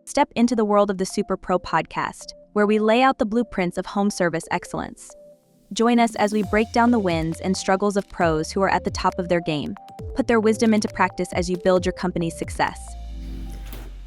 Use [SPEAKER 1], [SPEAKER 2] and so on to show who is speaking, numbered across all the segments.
[SPEAKER 1] Step into the world of the Supepro podcast, where we lay out the blueprints of home service excellence. Join us as we break down the wins and struggles of pros who are at the top of their game. Put their wisdom into practice as you build your company's success.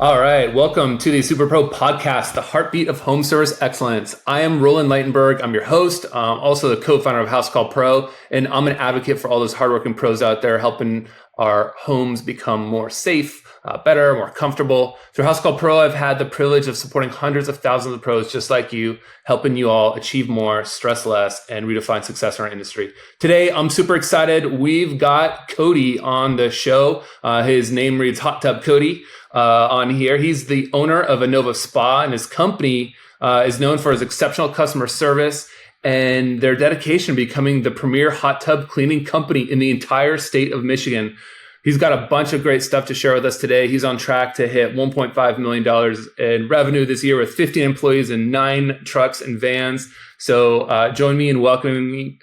[SPEAKER 2] All right, welcome to the Supepro podcast, the heartbeat of home service excellence. I am Roland Leitenberg. I'm your host, also the co-founder of Housecall Pro, and I'm an advocate for all those hardworking pros out there helping our homes become more safe, better, more comfortable. Through Housecall Pro, I've had the privilege of supporting hundreds of thousands of pros just like you, helping you all achieve more, stress less, and redefine success in our industry. Today, I'm super excited. We've got Cody on the show. His name reads Hot Tub Cody on here. He's the owner of Innovo Spa, and his company is known for his exceptional customer service and their dedication to becoming the premier hot tub cleaning company in the entire state of Michigan. He's got a bunch of great stuff to share with us today. He's on track to hit $1.5 million in revenue this year with 15 employees and 9 trucks and vans. So join me in welcoming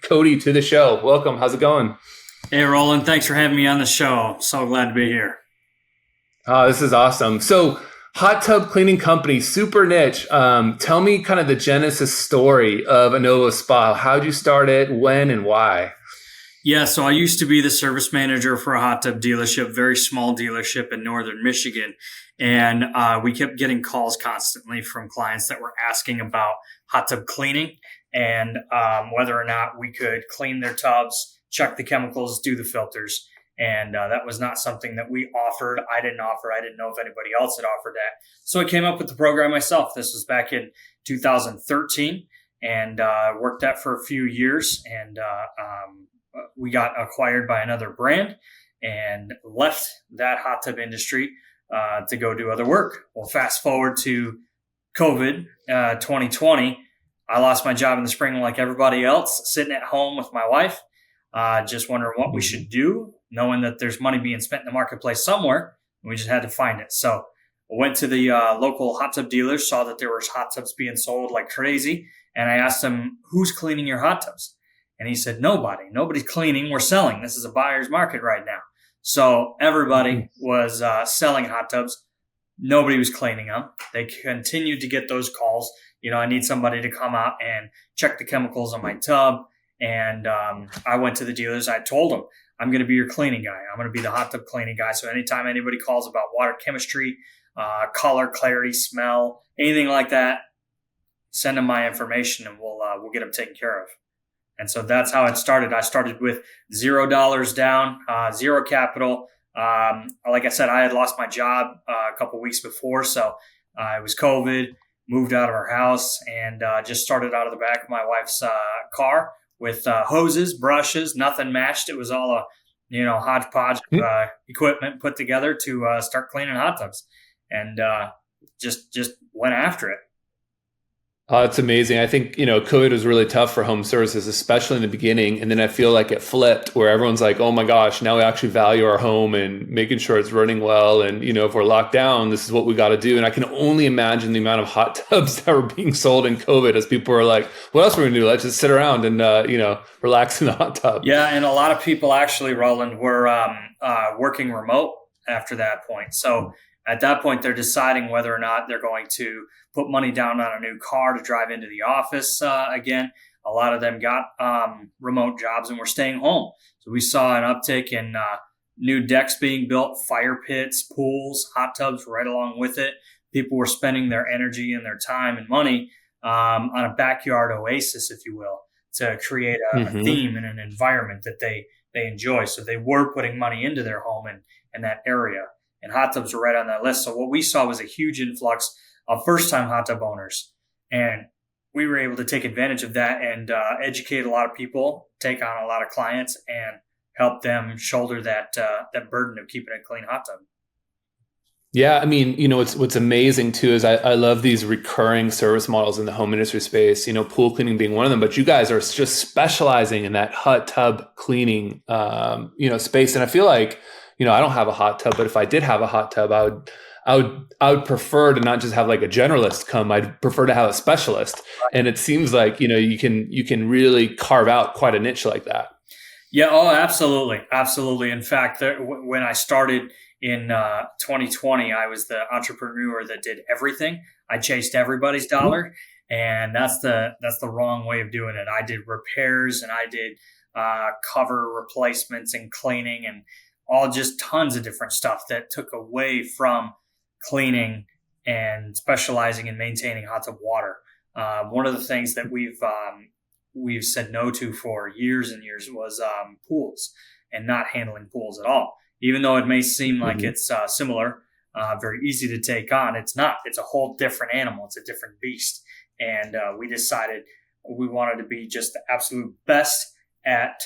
[SPEAKER 2] Cody to the show. Welcome. How's it going?
[SPEAKER 3] Hey, Roland. Thanks for having me on the show. So glad to be here.
[SPEAKER 2] This is awesome. So hot tub cleaning company, super niche. Tell me kind of the genesis story of Innovo Spa. How'd you start it, when, and why?
[SPEAKER 3] Yeah, so I used to be the service manager for a hot tub dealership, very small dealership in northern Michigan. And we kept getting calls constantly from clients that were asking about hot tub cleaning and whether or not we could clean their tubs, check the chemicals, do the filters. And that was not something that we offered. I didn't offer. I didn't know if anybody else had offered that. So I came up with the program myself. This was back in 2013 and worked that for a few years. And we got acquired by another brand and left that hot tub industry to go do other work. Well, fast forward to COVID 2020. I lost my job in the spring like everybody else, sitting at home with my wife, just wondering what we should do, knowing that there's money being spent in the marketplace somewhere. We just had to find it. So I went to the local hot tub dealers, saw that there was hot tubs being sold like crazy. And I asked him, who's cleaning your hot tubs? And he said, nobody. Nobody's cleaning. We're selling. This is a buyer's market right now. So everybody was selling hot tubs. Nobody was cleaning them. They continued to get those calls. You know, I need somebody to come out and check the chemicals on my tub. And I went to the dealers. I told them, I'm going to be your cleaning guy. I'm going to be the hot tub cleaning guy. So anytime anybody calls about water chemistry, color, clarity, smell, anything like that, send them my information and we'll get them taken care of. And so that's how it started. I started with $0 down, zero capital. Like I said, I had lost my job a couple of weeks before. So it was COVID, moved out of our house and just started out of the back of my wife's car with hoses, brushes, nothing matched. It was all a, hodgepodge equipment put together to start cleaning hot tubs and just went after it.
[SPEAKER 2] It's amazing. I think, COVID was really tough for home services, especially in the beginning. And then I feel like it flipped where everyone's like, oh my gosh, now we actually value our home and making sure it's running well. And, if we're locked down, this is what we got to do. And I can only imagine the amount of hot tubs that were being sold in COVID as people were like, what else are we going to do? Let's just sit around and, relax in the hot tub.
[SPEAKER 3] Yeah. And a lot of people actually, Roland, were working remote after that point. So at that point, they're deciding whether or not they're going to put money down on a new car to drive into the office again. A lot of them got remote jobs and were staying home. So we saw an uptick in new decks being built, fire pits, pools, hot tubs right along with it. People were spending their energy and their time and money on a backyard oasis, if you will, to create a theme and an environment that they enjoy. So they were putting money into their home and that area. And hot tubs were right on that list. So what we saw was a huge influx of first-time hot tub owners. And we were able to take advantage of that and educate a lot of people, take on a lot of clients, and help them shoulder that burden of keeping a clean hot tub.
[SPEAKER 2] Yeah, I mean, what's amazing too is I love these recurring service models in the home industry space, pool cleaning being one of them, but you guys are just specializing in that hot tub cleaning, space. And I feel like, I don't have a hot tub, but if I did have a hot tub, I would prefer to not just have like a generalist come. I'd prefer to have a specialist. And it seems like, you can really carve out quite a niche like that.
[SPEAKER 3] Yeah. Oh, absolutely. Absolutely. In fact, when I started in 2020, I was the entrepreneur that did everything. I chased everybody's dollar, and that's the wrong way of doing it. I did repairs and I did cover replacements and cleaning and all just tons of different stuff that took away from cleaning and specializing in maintaining hot tub water. One of the things that we've said no to for years and years was pools and not handling pools at all. Even though it may seem like it's similar, very easy to take on, it's not. It's a whole different animal. It's a different beast. And we decided we wanted to be just the absolute best at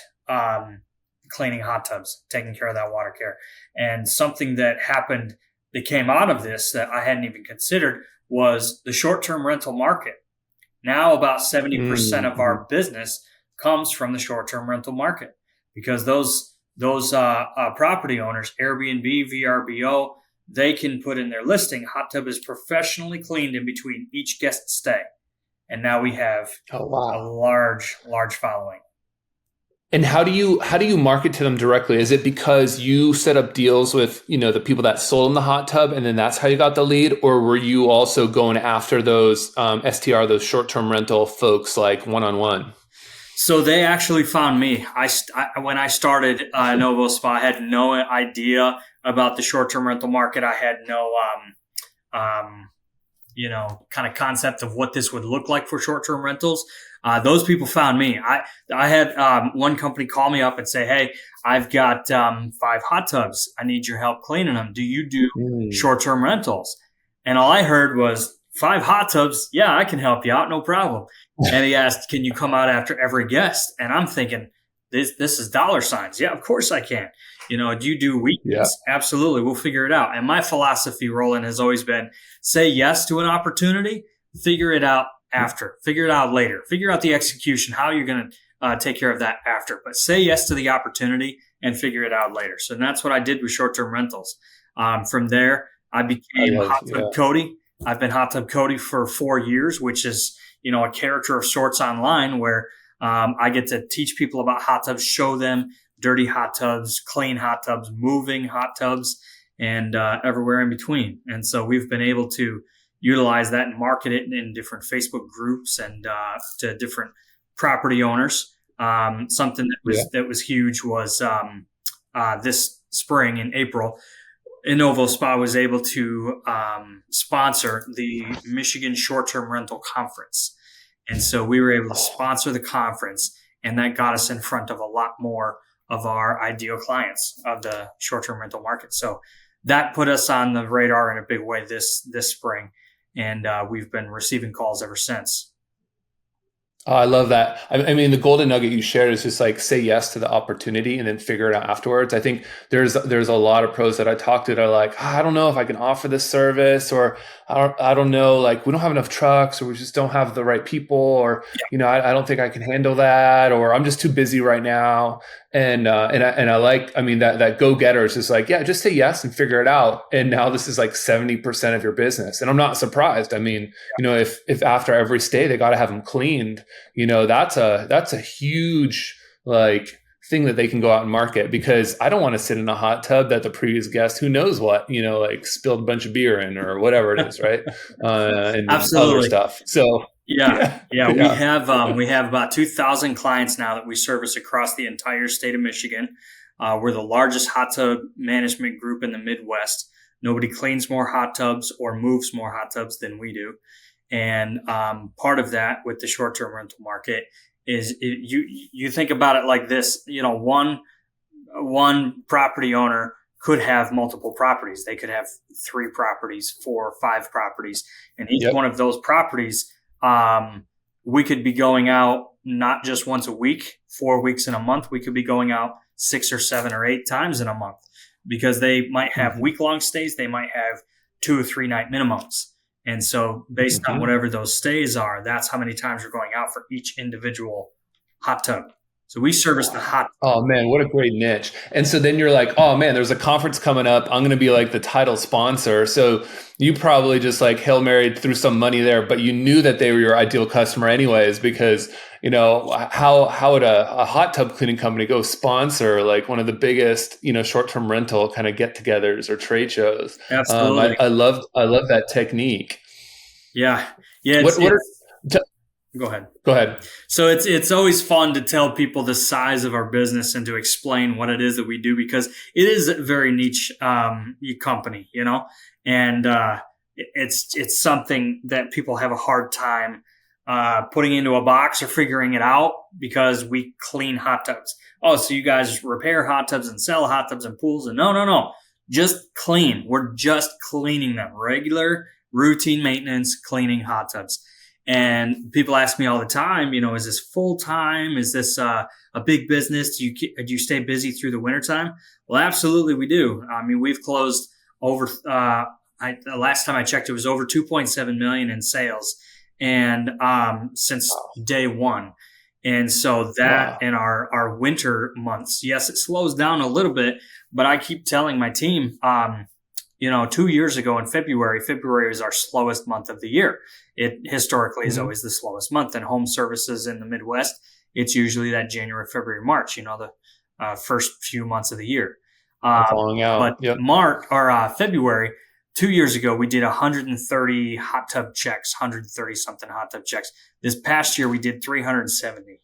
[SPEAKER 3] cleaning hot tubs, taking care of that water care. And something that happened that came out of this that I hadn't even considered was the short-term rental market. Now about 70% of our business comes from the short-term rental market because those property owners, Airbnb, VRBO, they can put in their listing, hot tub is professionally cleaned in between each guest stay. And now we have a large following.
[SPEAKER 2] And how do you market to them directly? Is it because you set up deals with, the people that sold in the hot tub and then that's how you got the lead? Or were you also going after those STR, those short-term rental folks like one-on-one?
[SPEAKER 3] So they actually found me. When I started Innovo Spa, I had no idea about the short-term rental market. I had no, kind of concept of what this would look like for short-term rentals. Those people found me. I had one company call me up and say, "Hey, I've got 5 hot tubs. I need your help cleaning them. Do you do short-term rentals?" And all I heard was 5 hot tubs. Yeah, I can help you out. No problem. And he asked, "Can you come out after every guest?" And I'm thinking, this is dollar signs. Yeah, of course I can. Do you do weekends? Yeah. Absolutely. We'll figure it out. And my philosophy, Roland, has always been say yes to an opportunity, figure it out after, figure it out later, figure out the execution, how you're going to take care of that after, but say yes to the opportunity and figure it out later. So that's what I did with short-term rentals. From there, I became Hot Tub Cody. I've been Hot Tub Cody for 4 years, which is, a character of sorts online where I get to teach people about hot tubs, show them dirty hot tubs, clean hot tubs, moving hot tubs, and everywhere in between. And so we've been able to utilize that and market it in different Facebook groups and to different property owners. Something that was huge was this spring in April, Innovo Spa was able to sponsor the Michigan Short-Term Rental Conference. And so we were able to sponsor the conference, and that got us in front of a lot more of our ideal clients of the short-term rental market. So that put us on the radar in a big way this spring. And we've been receiving calls ever since.
[SPEAKER 2] Oh, I love that. I mean, the golden nugget you shared is just like say yes to the opportunity and then figure it out afterwards. I think there's a lot of pros that I talk to that are like, I don't know if I can offer this service, or I don't know, like we don't have enough trucks, or we just don't have the right people, or I don't think I can handle that, or I'm just too busy right now. And I like, that go-getter is just like, yeah, just say yes and figure it out. And now this is like 70% of your business. And I'm not surprised. I mean, if after every stay they got to have them cleaned, that's a huge like thing that they can go out and market, because I don't want to sit in a hot tub that the previous guest, who knows what, like spilled a bunch of beer in or whatever it is. Right. And
[SPEAKER 3] Absolutely.
[SPEAKER 2] other stuff. So
[SPEAKER 3] Yeah. We have about 2,000 clients now that we service across the entire state of Michigan. We're the largest hot tub management group in the Midwest. Nobody cleans more hot tubs or moves more hot tubs than we do. And part of that with the short-term rental market is you think about it like this. One property owner could have multiple properties. They could have 3 properties, 4 or 5 properties, and each one of those properties. We could be going out not just once a week, 4 weeks in a month. We could be going out 6 or 7 or 8 times in a month, because they might have week-long stays. They might have 2 or 3 night minimums. And so based on whatever those stays are, that's how many times you're going out for each individual hot tub. So we service the hot.
[SPEAKER 2] Oh man, what a great niche. And so then you're like, oh man, there's a conference coming up. I'm going to be like the title sponsor. So you probably just like Hail Mary threw some money there, but you knew that they were your ideal customer anyways, because how would a hot tub cleaning company go sponsor like one of the biggest, short-term rental kind of get-togethers or trade shows?
[SPEAKER 3] Absolutely.
[SPEAKER 2] I love that technique.
[SPEAKER 3] Yeah. Yeah. Go ahead.
[SPEAKER 2] Go ahead.
[SPEAKER 3] So it's always fun to tell people the size of our business and to explain what it is that we do, because it is a very niche company, and it's something that people have a hard time putting into a box or figuring it out, because we clean hot tubs. Oh, so you guys repair hot tubs and sell hot tubs and pools? And no, just clean. We're just cleaning them. Regular routine maintenance, cleaning hot tubs. And people ask me all the time, is this full time? Is this a big business? Do you stay busy through the wintertime? Well, absolutely, we do. I mean, we've closed over. The last time I checked, it was over 2.7 million in sales, and since day one. And so that in our winter months, yes, it slows down a little bit, but I keep telling my team, 2 years ago in February is our slowest month of the year. It historically is always the slowest month. In home services in the Midwest, it's usually that January, February, March, the first few months of the year.
[SPEAKER 2] Falling out.
[SPEAKER 3] But March or February, 2 years ago, we did 130 hot tub checks, 130 something hot tub checks. This past year, we did 370.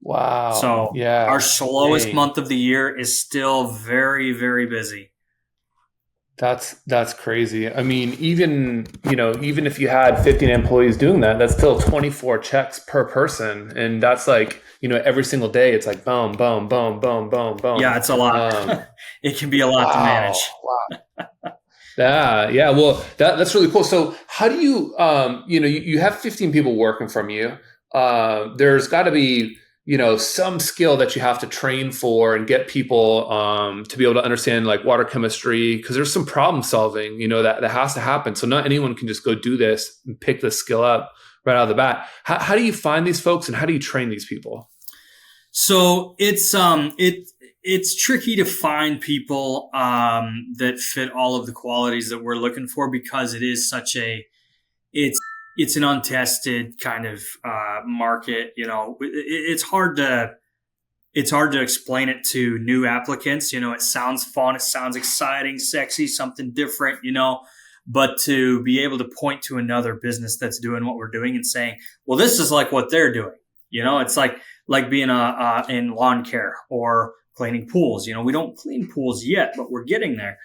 [SPEAKER 2] Wow.
[SPEAKER 3] So our slowest month of the year is still very, very busy.
[SPEAKER 2] That's crazy. I mean, even if you had 15 employees doing that, that's still 24 checks per person. And that's like, every single day, it's like boom, boom, boom, boom, boom, boom.
[SPEAKER 3] Yeah, it's a lot. It can be a lot to manage.
[SPEAKER 2] Wow. Yeah. Well, that's really cool. So how do you, you have 15 people working from you. There's got to be, some skill that you have to train for and get people to be able to understand like water chemistry, because there's some problem solving, that has to happen. So not anyone can just go do this and pick this skill up right out of the bat. How do you find these folks and how do you train these people?
[SPEAKER 3] So it's tricky to find people that fit all of the qualities that we're looking for, because it is such it's an untested kind of market. It's hard to explain it to new applicants. It sounds fun, it sounds exciting, sexy, something different. But to be able to point to another business that's doing what we're doing and saying, well, this is like what they're doing. It's like being in lawn care or cleaning pools. We don't clean pools yet, but we're getting there.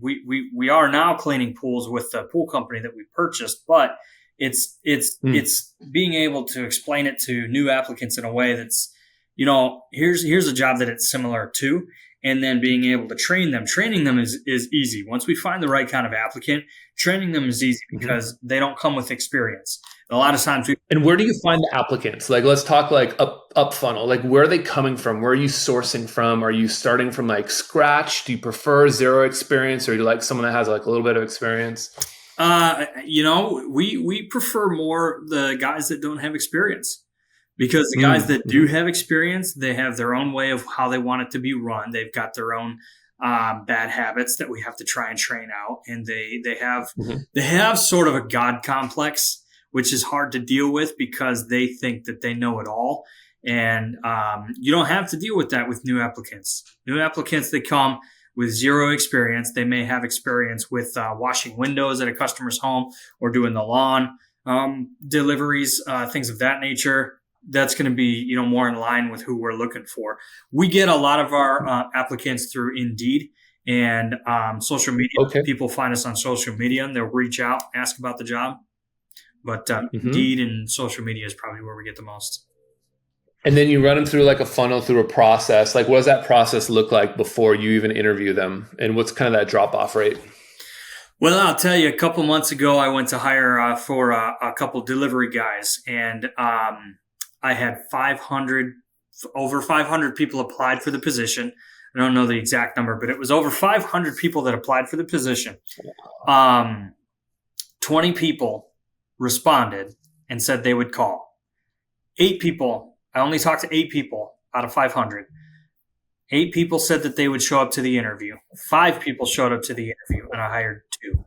[SPEAKER 3] We are now cleaning pools with the pool company that we purchased, but it's being able to explain it to new applicants in a way that's, here's a job that it's similar to, and then being able to train them. Training them is easy. Once we find the right kind of applicant, training them is easy because they don't come with experience. And a lot of times
[SPEAKER 2] And where do you find the applicants? Like, let's talk like up funnel. Like, where are they coming from? Where are you sourcing from? Are you starting from like scratch? Do you prefer zero experience, or do you like someone that has like a little bit of experience?
[SPEAKER 3] We prefer more the guys that don't have experience, because the guys that do have experience, they have their own way of how they want it to be run. They've got their own bad habits that we have to try and train out, and they have sort of a God complex, which is hard to deal with because they think that they know it all. And you don't have to deal with that with new applicants. New applicants, they come with zero experience. They may have experience with washing windows at a customer's home or doing the lawn deliveries, things of that nature. That's going to be, more in line with who we're looking for. We get a lot of our applicants through Indeed and social media.
[SPEAKER 2] Okay.
[SPEAKER 3] People find us on social media and they'll reach out, ask about the job. But Indeed and social media is probably where we get the most.
[SPEAKER 2] And then you run them through like a funnel, through a process. Like, what does that process look like before you even interview them? And what's kind of that drop-off rate?
[SPEAKER 3] Well, I'll tell you, a couple months ago, I went to hire for a couple delivery guys, and I had over 500 people applied for the position. I don't know the exact number, but it was over 500 people that applied for the position. 20 people responded and said they would call. 8 people. I only talked to 8 people out of 500. 8 people said that they would show up to the interview. 5 people showed up to the interview, and I hired 2.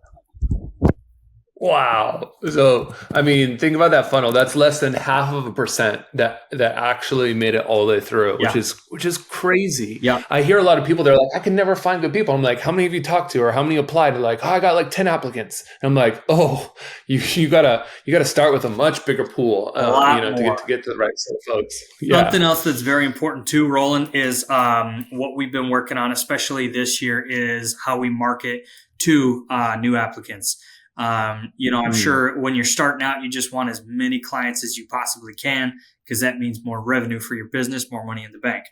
[SPEAKER 2] Wow. So, I mean, think about that funnel. That's less than 0.5% that actually made it all the way through,
[SPEAKER 3] Yeah.
[SPEAKER 2] which is crazy.
[SPEAKER 3] Yeah.
[SPEAKER 2] I hear a lot of people, they're like, I can never find good people. I'm like, how many have you talked to, or how many applied? They're like, oh, I got like 10 applicants. And I'm like, oh, you gotta start with a much bigger pool,
[SPEAKER 3] A lot more.
[SPEAKER 2] to get to the right set of folks.
[SPEAKER 3] Something else that's very important too, Roland, is what we've been working on, especially this year, is how we market to new applicants. I'm sure when you're starting out, you just want as many clients as you possibly can, because that means more revenue for your business, more money in the bank.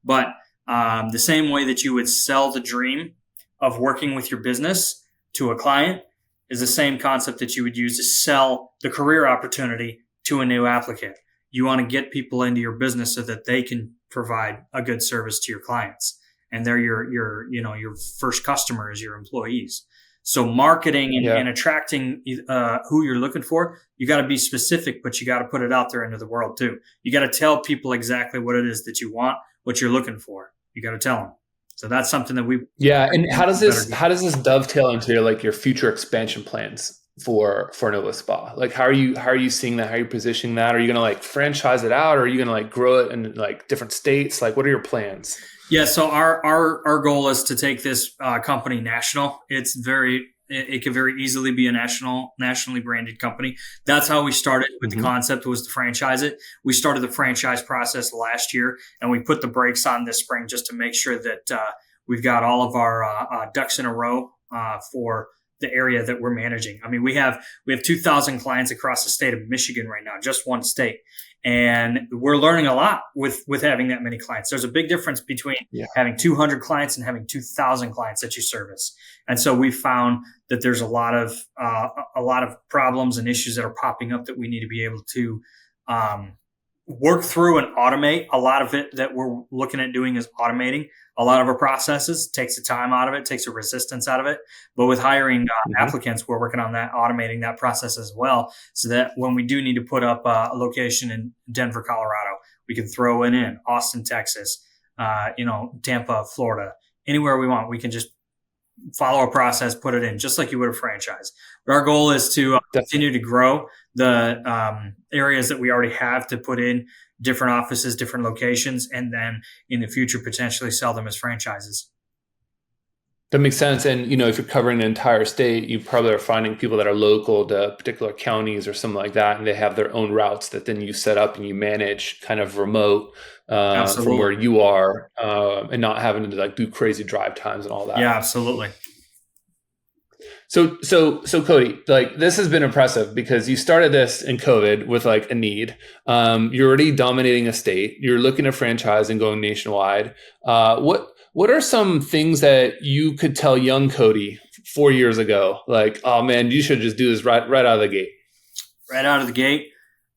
[SPEAKER 3] But the same way that you would sell the dream of working with your business to a client is the same concept that you would use to sell the career opportunity to a new applicant. You want to get people into your business so that they can provide a good service to your clients, and they're your first customers, your employees. So marketing and attracting who you're looking for, you got to be specific, but you got to put it out there into the world too. You got to tell people exactly what it is that you want, what you're looking for. You got to tell them. So that's something that we.
[SPEAKER 2] Yeah. And how does this dovetail into your future expansion plans for Innovo Spa? Like, how are you seeing that? How are you positioning that? Are you going to like franchise it out, or are you going to like grow it in like different states? Like, what are your plans?
[SPEAKER 3] Yeah, so our goal is to take this company national. It can very easily be a nationally branded company. That's how we started with the concept, was to franchise it. We started the franchise process last year, and we put the brakes on this spring just to make sure that we've got all of our ducks in a row for the area that we're managing. I mean, we have 2,000 clients across the state of Michigan right now, just one state. And we're learning a lot with having that many clients. There's a big difference between having 200 clients and having 2,000 clients that you service. And so we found that there's a lot of problems and issues that are popping up that we need to be able to work through and automate. A lot of it that we're looking at doing is automating a lot of our processes. Takes the time out of it, takes the resistance out of it. But with hiring applicants, we're working on that, automating that process as well, so that when we do need to put up a location in Denver, Colorado, we can throw it in Austin, Texas, Tampa, Florida, anywhere we want. We can just follow a process, put it in, just like you would a franchise. But our goal is to continue to grow the areas that we already have, to put in different offices, different locations, and then in the future, potentially sell them as franchises.
[SPEAKER 2] That makes sense. And, if you're covering the entire state, you probably are finding people that are local to particular counties or something like that, and they have their own routes that then you set up and you manage kind of remote from where you are, and not having to like do crazy drive times and all that.
[SPEAKER 3] Yeah, absolutely.
[SPEAKER 2] So Cody, like, this has been impressive because you started this in COVID with like a need. You're already dominating a state. You're looking at franchise and going nationwide. What are some things that you could tell young Cody 4 years ago? Like, oh man, you should just do this right out of the gate.
[SPEAKER 3] Right out of the gate.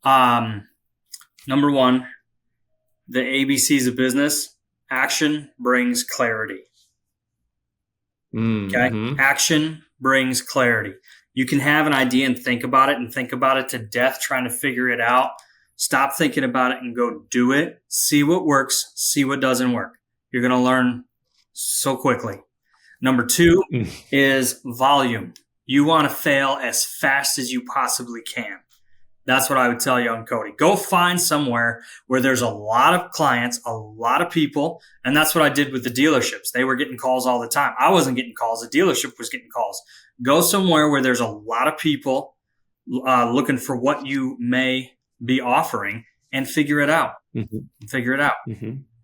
[SPEAKER 3] Number one, the ABCs of business: action brings clarity. Okay. Action brings clarity. You can have an idea and think about it to death, trying to figure it out. Stop thinking about it and go do it. See what works, see what doesn't work. You're going to learn so quickly. Number two is volume. You want to fail as fast as you possibly can. That's what I would tell young Cody. Go find somewhere where there's a lot of clients, a lot of people. And that's what I did with the dealerships. They were getting calls all the time. I wasn't getting calls. The dealership was getting calls. Go somewhere where there's a lot of people looking for what you may be offering, and figure it out. Figure it out.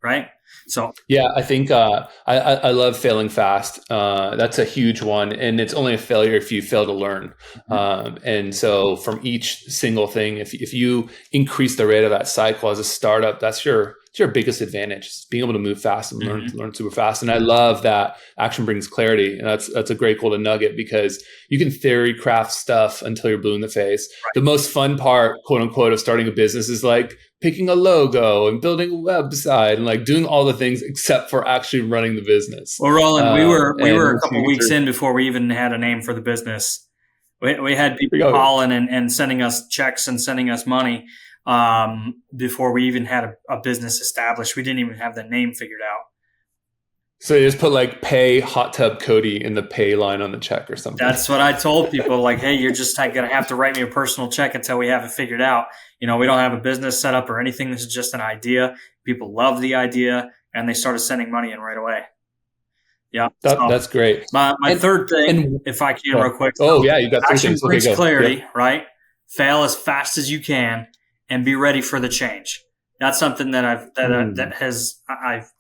[SPEAKER 3] Right? So
[SPEAKER 2] yeah, I think I love failing fast. That's a huge one, and it's only a failure if you fail to learn. And so from each single thing, if you increase the rate of that cycle as a startup, that's your biggest advantage, is being able to move fast and learn super fast. And I love that action brings clarity, and that's a great golden nugget, because you can theory craft stuff until you're blue in the face. Right. The most fun part, quote unquote, of starting a business is like picking a logo and building a website and like doing all the things except for actually running the business.
[SPEAKER 3] Well, Roland, we were a couple of weeks in before we even had a name for the business. We had people calling and sending us checks and sending us money before we even had a business established. We didn't even have the name figured out.
[SPEAKER 2] So you just put like pay hot tub Cody in the pay line on the check or something.
[SPEAKER 3] That's what I told people. Like, hey, you're just going to have to write me a personal check until we have it figured out. We don't have a business set up or anything. This is just an idea. People love the idea, and they started sending money in right away. Yeah,
[SPEAKER 2] that's great.
[SPEAKER 3] My third thing, if I can, real quick.
[SPEAKER 2] Yeah, you got three
[SPEAKER 3] action
[SPEAKER 2] things.
[SPEAKER 3] brings
[SPEAKER 2] Okay,
[SPEAKER 3] clarity,
[SPEAKER 2] yep.
[SPEAKER 3] right? Fail as fast as you can, and be ready for the change. That's something that I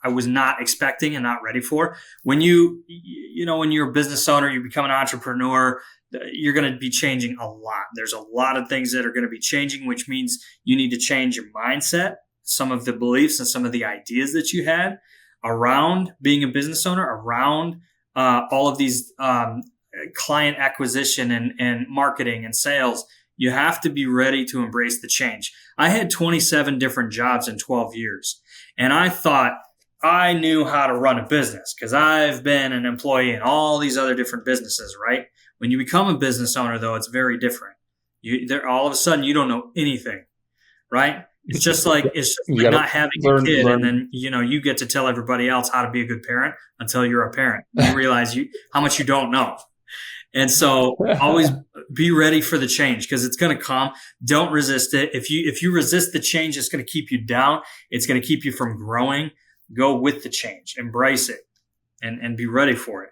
[SPEAKER 3] was not expecting and not ready for. When when you're a business owner, you become an entrepreneur, you're going to be changing a lot. There's a lot of things that are going to be changing, which means you need to change your mindset, some of the beliefs and some of the ideas that you had around being a business owner, around all of these client acquisition and marketing and sales. You have to be ready to embrace the change. I had 27 different jobs in 12 years, and I thought I knew how to run a business because I've been an employee in all these other different businesses, right? When you become a business owner, though, it's very different. All of a sudden, you don't know anything, right? It's just like not having a kid, and then you get to tell everybody else how to be a good parent until you're a parent. You realize how much you don't know. And so always be ready for the change because it's going to come. Don't resist it. If you resist the change, it's going to keep you down. It's going to keep you from growing. Go with the change, embrace it, and be ready for it.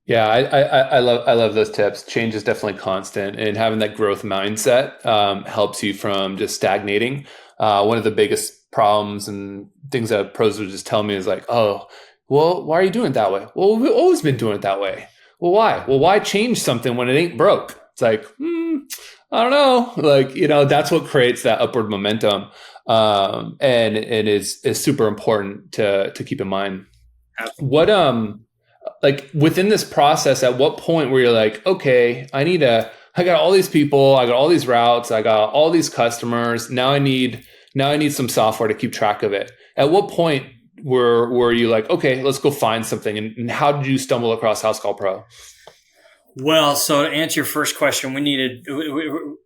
[SPEAKER 2] Yeah, I love those tips. Change is definitely constant, and having that growth mindset helps you from just stagnating. One of the biggest problems and things that pros would just tell me is like, oh, well, why are you doing it that way? Well, we've always been doing it that way. Well, why? Well, why change something when it ain't broke? It's like, I don't know. Like, that's what creates that upward momentum. And it is super important to keep in mind. What, like within this process, at what point were you like, okay, I got all these people, I got all these routes, I got all these customers. Now I need some software to keep track of it. At what point were you like, okay, let's go find something? And how did you stumble across Housecall Pro?
[SPEAKER 3] Well, so to answer your first question,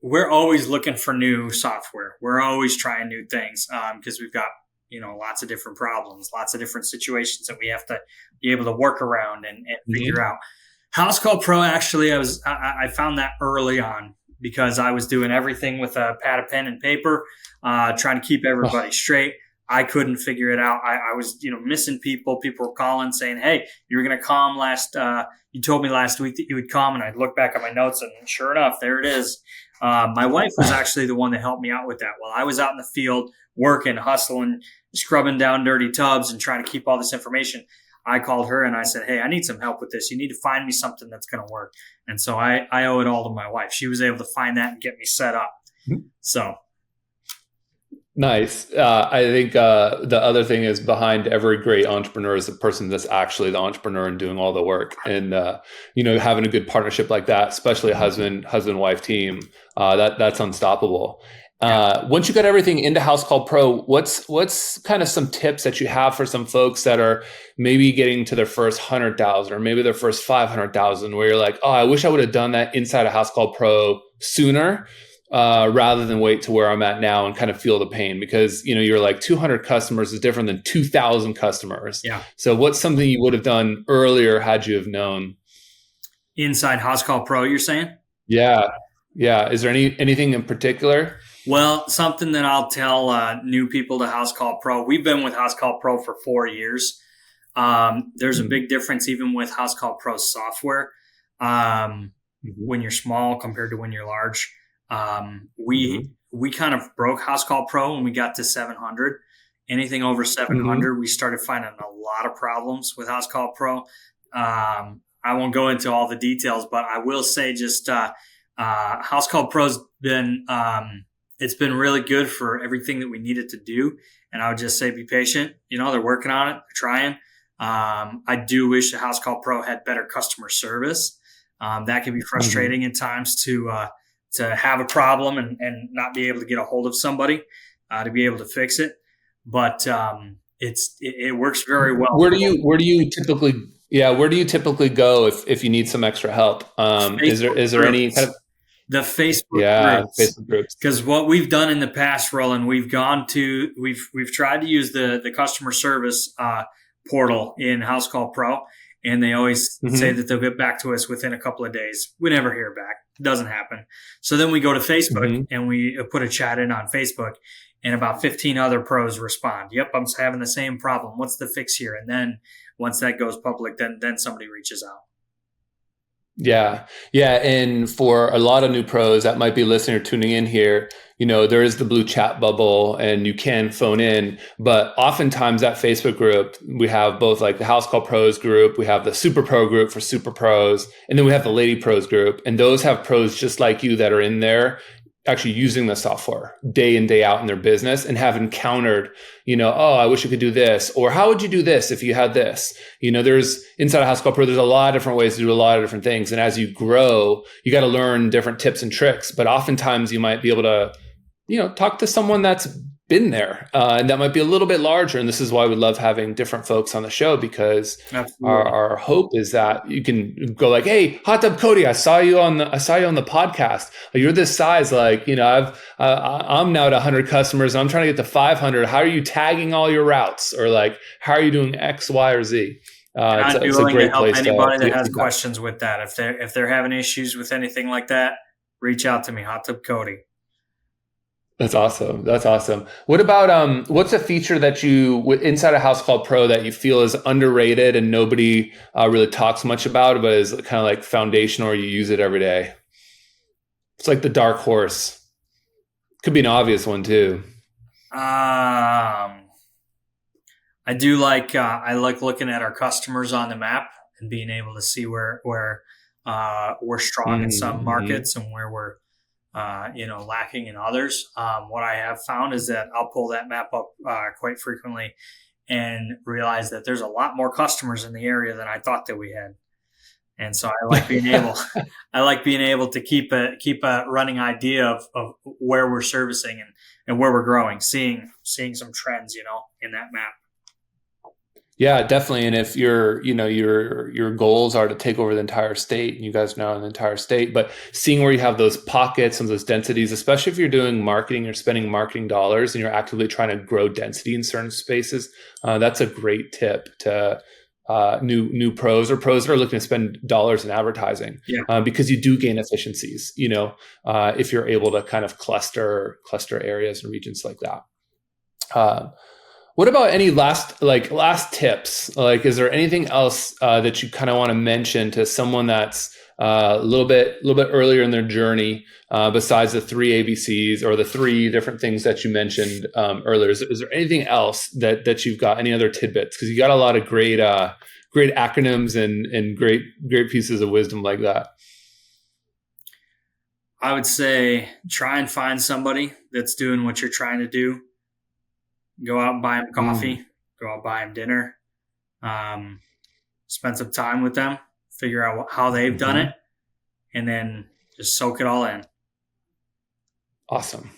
[SPEAKER 3] we're always looking for new software. We're always trying new things because we've got, lots of different problems, lots of different situations that we have to be able to work around and figure out. Housecall Pro, actually, I found that early on because I was doing everything with a pad of pen and paper, trying to keep everybody straight. I couldn't figure it out. I was, missing people. People were calling saying, hey, you were going to come you told me last week that you would come. And I'd look back at my notes and sure enough, there it is. My wife was actually the one that helped me out with that. While I was out in the field working, hustling, scrubbing down dirty tubs and trying to keep all this information, I called her and I said, hey, I need some help with this. You need to find me something that's going to work. And so I owe it all to my wife. She was able to find that and get me set up. So.
[SPEAKER 2] Nice. I think the other thing is behind every great entrepreneur is the person that's actually the entrepreneur and doing all the work. And having a good partnership like that, especially a husband-wife team, that's unstoppable. Once you got everything into Housecall Pro, what's kind of some tips that you have for some folks that are maybe getting to their first 100,000 or maybe their first 500,000, where you're like, oh, I wish I would have done that inside of Housecall Pro sooner. Rather than wait to where I'm at now and kind of feel the pain, because you're like 200 customers is different than 2,000 customers. Yeah. So what's something you would have done earlier had you have known?
[SPEAKER 3] Inside Housecall Pro, you're saying?
[SPEAKER 2] Yeah. Is there anything in particular?
[SPEAKER 3] Well, something that I'll tell new people to Housecall Pro. We've been with Housecall Pro for 4 years. There's a big difference even with Housecall Pro software when you're small compared to when you're large. We kind of broke Housecall Pro when we got to 700. Anything over 700, we started finding a lot of problems with Housecall Pro. I won't go into all the details, but I will say just Housecall Pro's been it's been really good for everything that we needed to do. And I would just say be patient. They're working on it, they're trying. I do wish the Housecall Pro had better customer service. That can be frustrating at times to have a problem and not be able to get a hold of somebody to be able to fix it. But it works very well.
[SPEAKER 2] Where do you typically go if you need some extra help? Is there any kind of
[SPEAKER 3] the Facebook
[SPEAKER 2] groups?
[SPEAKER 3] Because what we've done in the past, Roland, we've tried to use the customer service portal in Housecall Pro, and they always say that they'll get back to us within a couple of days. We never hear back. It doesn't happen. So then we go to Facebook and we put a chat in on Facebook, and about 15 other pros respond. Yep, I'm having the same problem. What's the fix here? And then once that goes public, then somebody reaches out.
[SPEAKER 2] Yeah. Yeah. And for a lot of new pros that might be listening or tuning in here, there is the blue chat bubble and you can phone in, but oftentimes that Facebook group, we have both like the Housecall Pros group, we have the Super Pro group for Super Pros, and then we have the Lady Pros group. And those have pros just like you that are in there actually using the software day in, day out in their business and have encountered, oh, I wish I could do this. Or how would you do this if you had this? There's inside of Housecall Pro, there's a lot of different ways to do a lot of different things. And as you grow, you got to learn different tips and tricks. But oftentimes you might be able to, talk to someone that's been there and that might be a little bit larger. And this is why we love having different folks on the show, because our hope is that you can go like, hey, Hot Tub Cody, I saw you on the podcast. You're this size. Like, I'm now at 100 customers and I'm trying to get to 500. How are you tagging all your routes? Or like, how are you doing X, Y, or Z?
[SPEAKER 3] It's a great place to help anybody that has questions with that. If they're having issues with anything like that, reach out to me, Hot Tub Cody.
[SPEAKER 2] That's awesome. That's awesome. What about what's a feature that you inside of Housecall Pro that you feel is underrated and nobody really talks much about, but is kind of like foundational, or you use it every day? It's like the dark horse. Could be an obvious one too.
[SPEAKER 3] I do like I like looking at our customers on the map and being able to see where we're strong in some markets and where we're lacking in others. What I have found is that I'll pull that map up quite frequently and realize that there's a lot more customers in the area than I thought that we had. And so I like being able to keep a running idea of where we're servicing and where we're growing, seeing some trends, in that map.
[SPEAKER 2] Yeah, definitely. And if your goals are to take over the entire state, and you guys are now in the entire state, but seeing where you have those pockets and those densities, especially if you're doing marketing, you're spending marketing dollars and you're actively trying to grow density in certain spaces, that's a great tip to new pros or pros that are looking to spend dollars in advertising, because you do gain efficiencies, if you're able to kind of cluster areas and regions like that. What about any last tips? Like, is there anything else that you kind of want to mention to someone that's a little bit earlier in their journey, besides the 3 ABCs or the 3 different things that you mentioned earlier? Is there anything else that you've got? Any other tidbits? Because you got a lot of great acronyms and great pieces of wisdom like that.
[SPEAKER 3] I would say try and find somebody that's doing what you're trying to do. Go out and buy them coffee, go out and buy them dinner, spend some time with them, figure out how they've done it, and then just soak it all in. Awesome.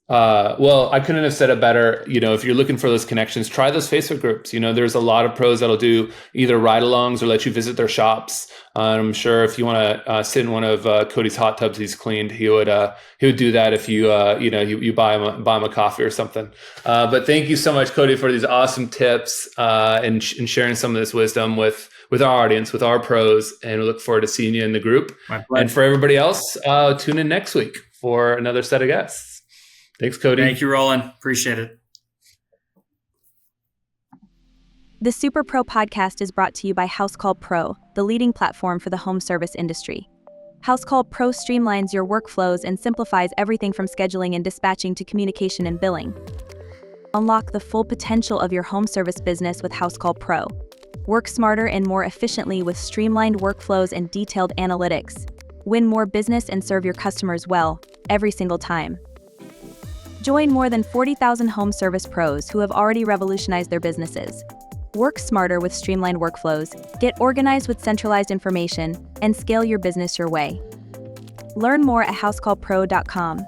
[SPEAKER 2] Well, I couldn't have said it better. If you're looking for those connections, try those Facebook groups. There's a lot of pros that'll do either ride-alongs or let you visit their shops. I'm sure if you want to sit in one of Cody's hot tubs he's cleaned, he would do that if you buy him a coffee or something. But thank you so much, Cody, for these awesome tips and sharing some of this wisdom with our audience, with our pros, and we look forward to seeing you in the group.
[SPEAKER 3] My pleasure.
[SPEAKER 2] And for everybody else, tune in next week for another set of guests. Thanks, Cody.
[SPEAKER 3] Thank you, Roland. Appreciate it.
[SPEAKER 1] The Super Pro podcast is brought to you by Housecall Pro, the leading platform for the home service industry. Housecall Pro streamlines your workflows and simplifies everything from scheduling and dispatching to communication and billing. Unlock the full potential of your home service business with Housecall Pro. Work smarter and more efficiently with streamlined workflows and detailed analytics. Win more business and serve your customers well, every single time. Join more than 40,000 home service pros who have already revolutionized their businesses. Work smarter with streamlined workflows, get organized with centralized information, and scale your business your way. Learn more at housecallpro.com.